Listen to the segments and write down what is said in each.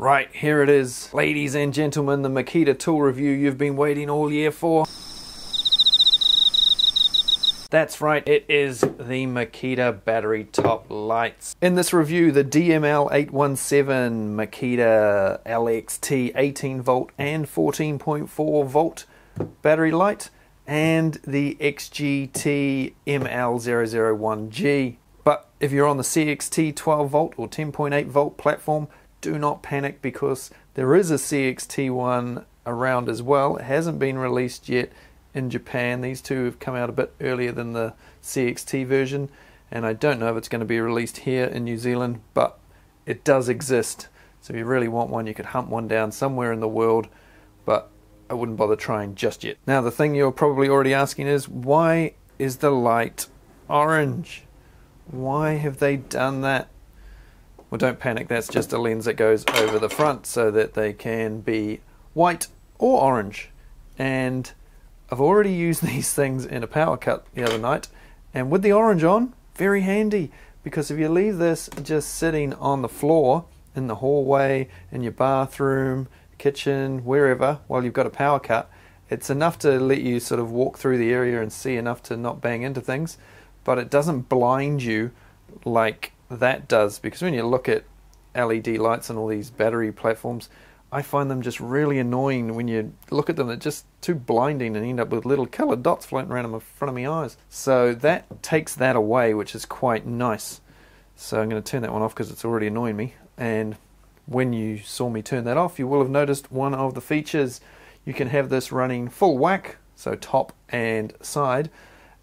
Right, here it is, ladies and gentlemen, the Makita tool review you've been waiting all year for. That's right, it is the Makita battery top lights. In this review, the DML817 Makita LXT 18 volt and 14.4 volt battery light, and the XGT ML011G. But if you're on the CXT 12 volt or 10.8 volt platform, do not panic, because there is a CXT one around as well. It hasn't been released yet in Japan. These two have come out a bit earlier than the CXT version, and I don't know if it's going to be released here in New Zealand, but it does exist. So if you really want one, you could hunt one down somewhere in the world, but I wouldn't bother trying just yet. Now, the thing you're probably already asking is, why is the light orange? Why have they done that? Well, don't panic, that's just a lens that goes over the front so that they can be white or orange. And I've already used these things in a power cut the other night, and with the orange on, very handy, because if you leave this just sitting on the floor in the hallway, in your bathroom, kitchen, wherever, while you've got a power cut, it's enough to let you sort of walk through the area and see enough to not bang into things, but it doesn't blind you like that does. Because when you look at LED lights and all these battery platforms, I find them just really annoying. When you look at them, they're just too blinding and end up with little coloured dots floating around in front of my eyes. So that takes that away, which is quite nice. So I'm going to turn that one off because it's already annoying me. And when you saw me turn that off, you will have noticed one of the features. You can have this running full whack, so top and side,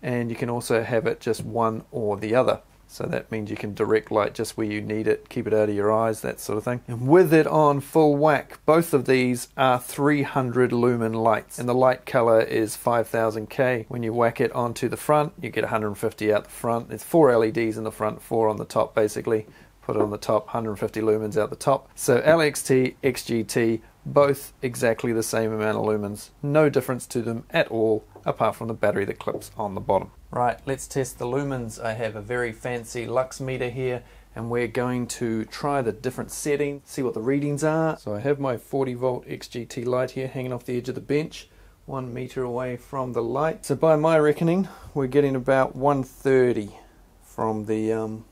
and you can also have it just one or the other. So that means you can direct light just where you need it, keep it out of your eyes, that sort of thing. And with it on full whack, both of these are 300 lumen lights, and the light color is 5000K. When you whack it onto the front, you get 150 out the front. It's 4 LEDs in the front, 4 on the top basically. Put it on the top, 150 lumens out the top. So LXT, XGT, both exactly the same amount of lumens. No difference to them at all, apart from the battery that clips on the bottom. Right, let's test the lumens. I have a very fancy lux meter here, and we're going to try the different settings, see what the readings are. So I have my 40 volt XGT light here hanging off the edge of the bench, 1 meter away from the light. So by my reckoning, we're getting about 130 from the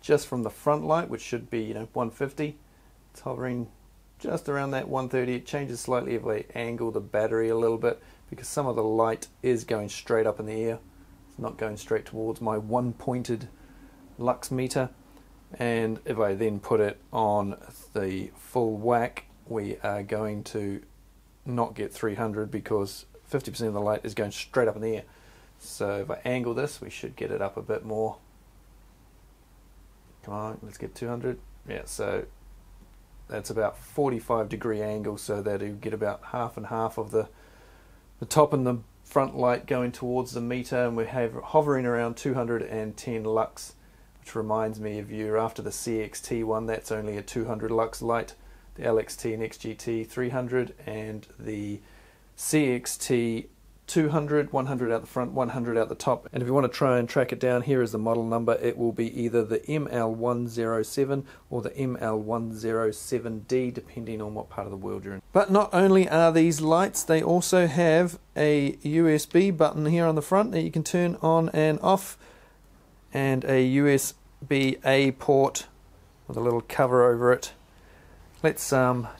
just from the front light, which should be 150. It's hovering just around that 130. It changes slightly if I angle the battery a little bit, because some of the light is going straight up in the air. It's not going straight towards my one-pointed lux meter. And if I then put it on the full whack, we are going to not get 300, because 50% of the light is going straight up in the air. So if I angle this, we should get it up a bit more. Come on, let's get 200. Yeah, so that's about 45-degree angle, so that you get about half and half of the top and the front light going towards the meter, and we're hovering around 210 lux, which reminds me, if you're after the CXT one, that's only a 200 lux light. The LXT and XGT 300, and the CXT 200, 100 out the front, 100 out the top. And if you want to try and track it down, here is the model number. It will be either the ML107 or the ML107D, depending on what part of the world you're in. But not only are these lights, they also have a USB button here on the front that you can turn on and off, and a USB-A port with a little cover over it. Let's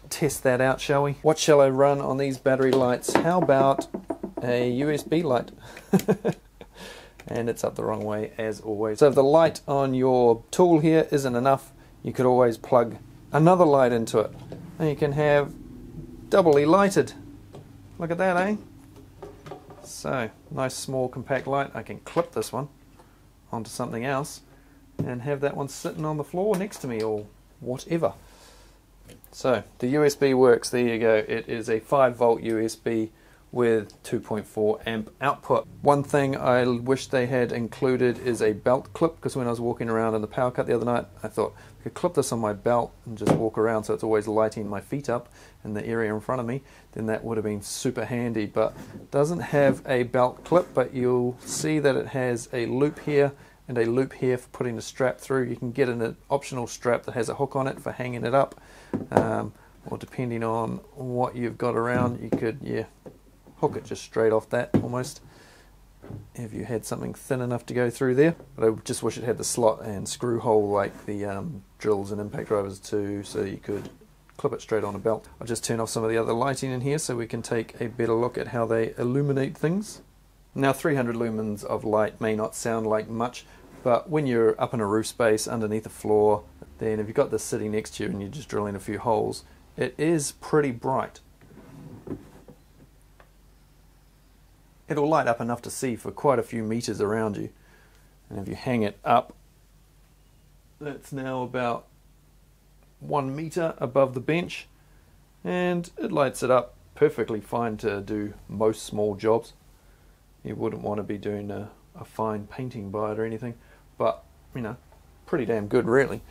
test that out, shall we? What shall I run on these battery lights? How about a USB light? And it's up the wrong way as always. So if the light on your tool here isn't enough, you could always plug another light into it, and you can have doubly lighted. Look at that, eh? So nice small compact light. I can clip this one onto something else and have that one sitting on the floor next to me or whatever. So the USB works. There you go. It is a 5 volt USB with 2.4 amp output. One thing I wish they had included is a belt clip, because when I was walking around in the power cut the other night, I thought I could clip this on my belt and just walk around so it's always lighting my feet up in the area in front of me. Then that would have been super handy, but it doesn't have a belt clip, but you'll see that it has a loop here and a loop here for putting the strap through. You can get an optional strap that has a hook on it for hanging it up, or depending on what you've got around, you could, yeah, hook it just straight off that almost, if you had something thin enough to go through there. But I just wish it had the slot and screw hole like the drills and impact drivers too, so you could clip it straight on a belt. I'll just turn off some of the other lighting in here so we can take a better look at how they illuminate things. Now 300 lumens of light may not sound like much, but when you're up in a roof space underneath a floor, then if you've got this sitting next to you and you're just drilling a few holes, it is pretty bright. It'll light up enough to see for quite a few meters around you. And if you hang it up, that's now about 1 meter above the bench, and it lights it up perfectly fine to do most small jobs. You wouldn't want to be doing a fine painting by it or anything, but you know, pretty damn good really.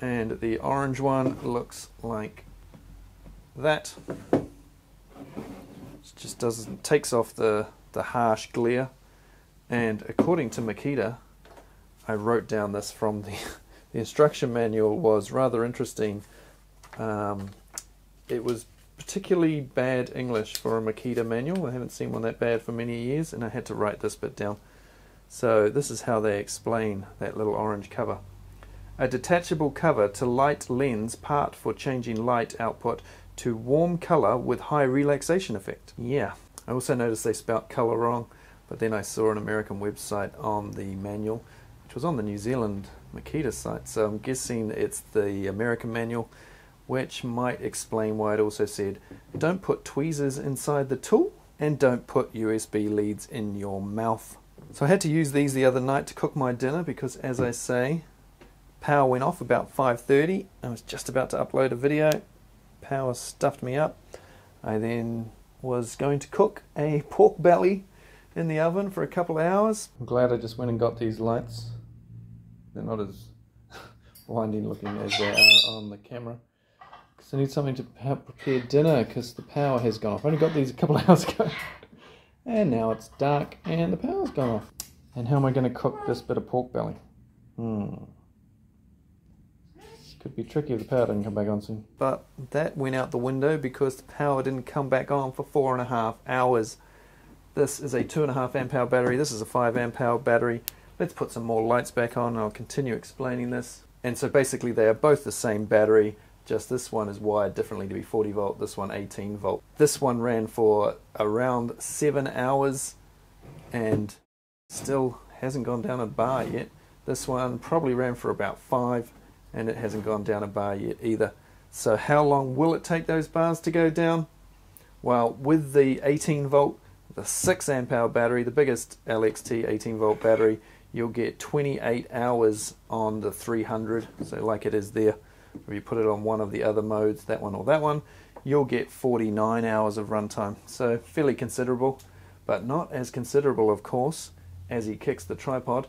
And the orange one looks like that. It just takes off the harsh glare. And according to Makita, I wrote down this from the instruction manual, was rather interesting. It was particularly bad English for a Makita manual. I haven't seen one that bad for many years, and I had to write this bit down. So this is how they explain that little orange cover. A detachable cover to light lens part for changing light output to warm color with high relaxation effect. Yeah, I also noticed they spelt color wrong, but then I saw an American website on the manual, which was on the New Zealand Makita site, so I'm guessing it's the American manual, which might explain why it also said don't put tweezers inside the tool and don't put USB leads in your mouth. So I had to use these the other night to cook my dinner because, as I say, power went off about 5:30. I was just about to upload a video. Power stuffed me up. I then was going to cook a pork belly in the oven for a couple of hours. I'm glad I just went and got these lights. They're not as blinding looking as they are on the camera. Because I need something to help prepare dinner because the power has gone off. I only got these a couple of hours ago. And now it's dark and the power's gone off. And how am I going to cook this bit of pork belly? Could be tricky if the power didn't come back on soon. But that went out the window because the power didn't come back on for 4.5 hours. This is a 2.5 amp hour battery. This is a 5 amp hour battery. Let's put some more lights back on and I'll continue explaining this. And so basically they are both the same battery, just this one is wired differently to be 40 volt, this one 18 volt. This one ran for around 7 hours and still hasn't gone down a bar yet. This one probably ran for about 5 and it hasn't gone down a bar yet either. So how long will it take those bars to go down? Well, with the 18 volt, the 6 amp hour battery, the biggest LXT 18 volt battery, you'll get 28 hours on the 300, so like it is there. If you put it on one of the other modes, that one or that one, you'll get 49 hours of runtime. So fairly considerable, but not as considerable, of course, as he kicks the tripod,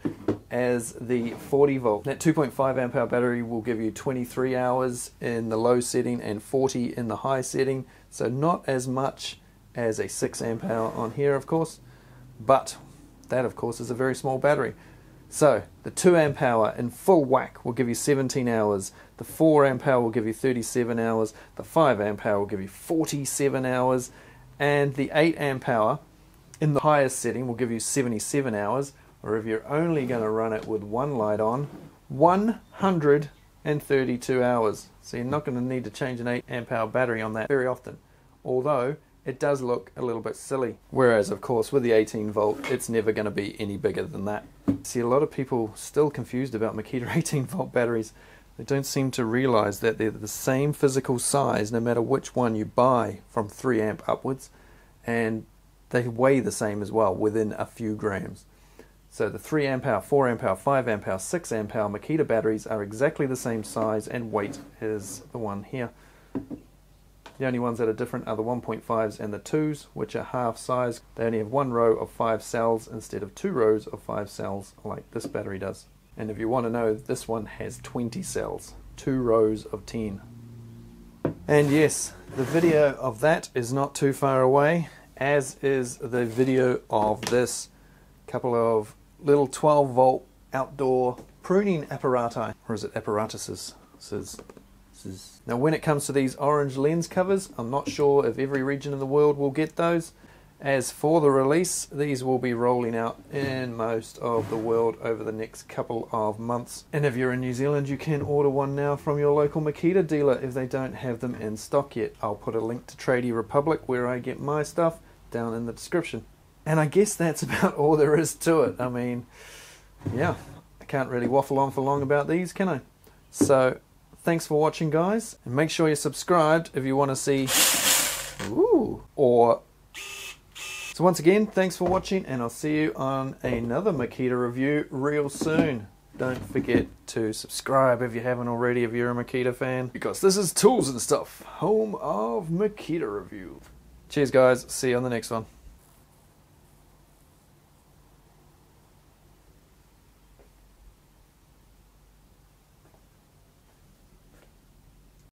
as the 40 volt. That 2.5 amp hour battery will give you 23 hours in the low setting and 40 in the high setting, so not as much as a 6 amp hour on here, of course, but that, of course, is a very small battery. So the 2 amp hour in full whack will give you 17 hours, the 4 amp hour will give you 37 hours, the 5 amp hour will give you 47 hours, and the 8 amp hour in the highest setting will give you 77 hours, or if you're only going to run it with one light on, 132 hours. So you're not going to need to change an 8 amp hour battery on that very often, although it does look a little bit silly. Whereas, of course, with the 18 volt, it's never going to be any bigger than that. See, a lot of people still confused about Makita 18 volt batteries. They don't seem to realize that they're the same physical size no matter which one you buy from 3 amp upwards, and they weigh the same as well, within a few grams. So the 3 amp hour, 4 amp hour, 5 amp hour, 6 amp hour Makita batteries are exactly the same size and weight as the one here. The only ones that are different are the 1.5s and the 2s, which are half size. They only have 1 row of 5 cells instead of 2 rows of 5 cells like this battery does. And if you want to know, this one has 20 cells, 2 rows of 10. And yes, the video of that is not too far away, as is the video of this couple of little 12 volt outdoor pruning apparati, or is it apparatuses? Now when it comes to these orange lens covers, I'm not sure if every region in the world will get those. As for the release, these will be rolling out in most of the world over the next couple of months. And if you're in New Zealand, you can order one now from your local Makita dealer if they don't have them in stock yet. I'll put a link to Tradie Republic where I get my stuff down in the description. And I guess that's about all there is to it. I mean, yeah, I can't really waffle on for long about these, can I? So, thanks for watching, guys. And make sure you're subscribed if you want to see... Ooh! Or... So once again, thanks for watching, and I'll see you on another Makita review real soon. Don't forget to subscribe if you haven't already, if you're a Makita fan, because this is Tools and Stuff, home of Makita review. Cheers, guys. See you on the next one.